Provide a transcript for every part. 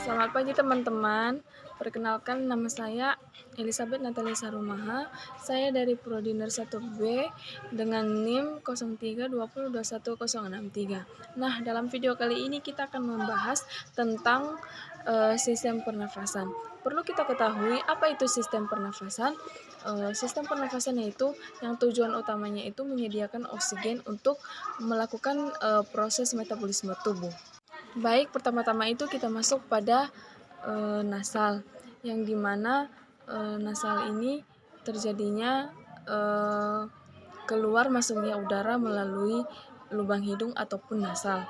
Selamat pagi teman-teman. Perkenalkan nama saya Elizabeth Natalia Sarumaha. Saya dari Prodi Ner 1B dengan NIM 0320216063. Nah, dalam video kali ini kita akan membahas tentang sistem pernafasan. Perlu kita ketahui apa itu sistem pernafasan. Sistem pernafasan yaitu yang tujuan utamanya itu menyediakan oksigen untuk melakukan proses metabolisme tubuh. Baik, pertama-tama itu kita masuk pada nasal, yang dimana nasal ini terjadinya keluar masuknya udara melalui lubang hidung ataupun nasal.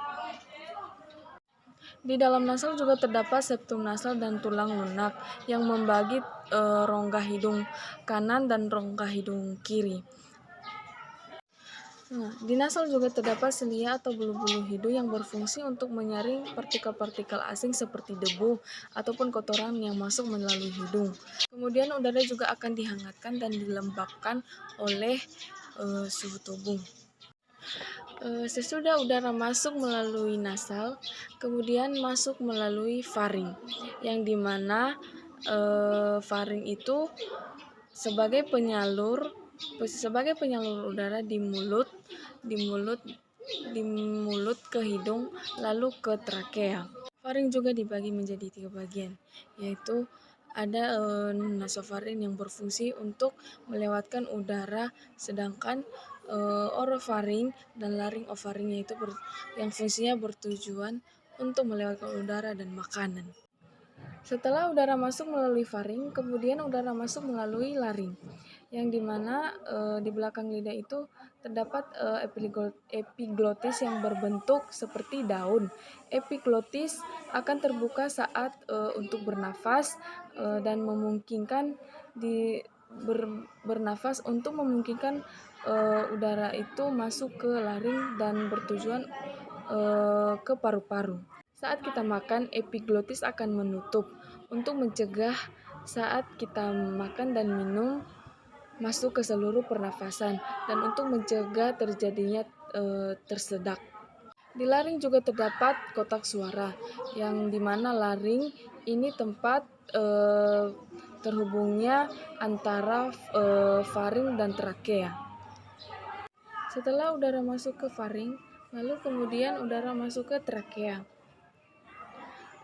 Di dalam nasal juga terdapat septum nasal dan tulang lunak yang membagi rongga hidung kanan dan rongga hidung kiri. Nah, di nasal juga terdapat selia atau bulu-bulu hidung yang berfungsi untuk menyaring partikel-partikel asing seperti debu ataupun kotoran yang masuk melalui hidung. Kemudian udara juga akan dihangatkan dan dilembabkan oleh suhu tubuh. Sesudah udara masuk melalui nasal, kemudian masuk melalui faring, yang dimana faring itu sebagai penyalur udara di mulut ke hidung lalu ke trakea. Faring juga dibagi menjadi 3 bagian, yaitu ada nasofaring yang berfungsi untuk melewatkan udara, sedangkan orofaring dan laringofaring yaitu yang fungsinya bertujuan untuk melewatkan udara dan makanan. Setelah udara masuk melalui faring, kemudian udara masuk melalui laring, yang dimana di belakang lidah itu terdapat epiglotis yang berbentuk seperti daun. Epiglotis akan terbuka saat untuk bernafas dan memungkinkan bernafas untuk memungkinkan udara itu masuk ke laring dan bertujuan ke paru-paru. Saat kita makan, epiglotis akan menutup untuk mencegah saat kita makan dan minum masuk ke seluruh pernafasan dan untuk mencegah terjadinya tersedak. Di laring juga terdapat kotak suara, yang dimana laring ini tempat terhubungnya antara faring dan trakea. Setelah udara masuk ke faring, lalu kemudian udara masuk ke trakea.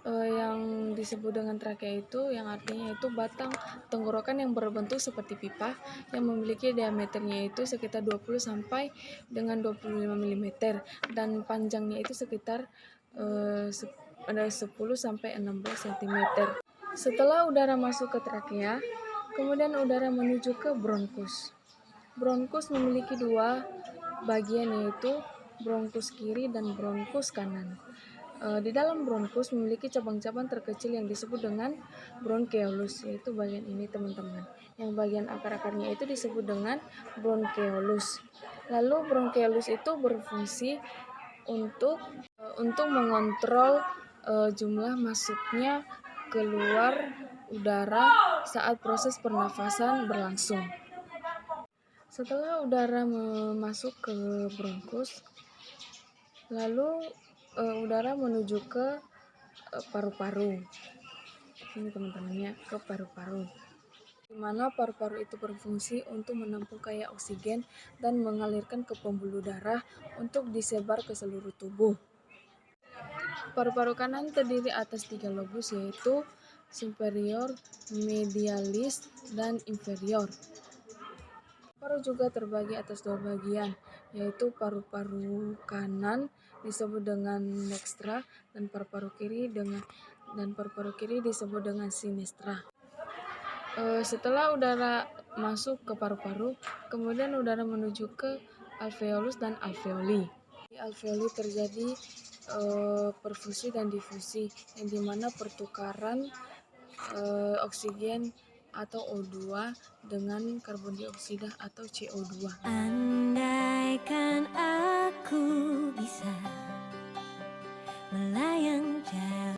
Yang disebut dengan trakea itu yang artinya itu batang tenggorokan yang berbentuk seperti pipa yang memiliki diameternya itu sekitar 20 sampai dengan 25 mm dan panjangnya itu sekitar 10 sampai 16 cm. Setelah udara masuk ke trakea, kemudian udara menuju ke bronkus. Bronkus memiliki 2 bagian, yaitu bronkus kiri dan bronkus kanan. Di dalam bronkus memiliki cabang-cabang terkecil yang disebut dengan bronkeolus, yaitu bagian ini teman-teman. Yang bagian akar-akarnya itu disebut dengan bronkeolus. Lalu bronkeolus itu berfungsi untuk mengontrol jumlah masuknya keluar udara saat proses pernafasan berlangsung. Setelah udara masuk ke bronkus, lalu udara menuju ke paru-paru. Ini teman-temannya, ke paru-paru. Di mana paru-paru itu berfungsi untuk menampung kaya oksigen dan mengalirkan ke pembuluh darah untuk disebar ke seluruh tubuh. Paru-paru kanan terdiri atas 3 lobus, yaitu superior, medialis, dan inferior. Paru juga terbagi atas 2 bagian, yaitu paru-paru kanan disebut dengan nextra dan paru-paru kiri disebut dengan sinestra. Setelah udara masuk ke paru-paru, kemudian udara menuju ke alveolus dan alveoli. Di alveoli terjadi perfusi dan difusi, yang dimana pertukaran oksigen atau O2 dengan karbon dioksida atau CO2. Andaikan aku bisa melayang jauh.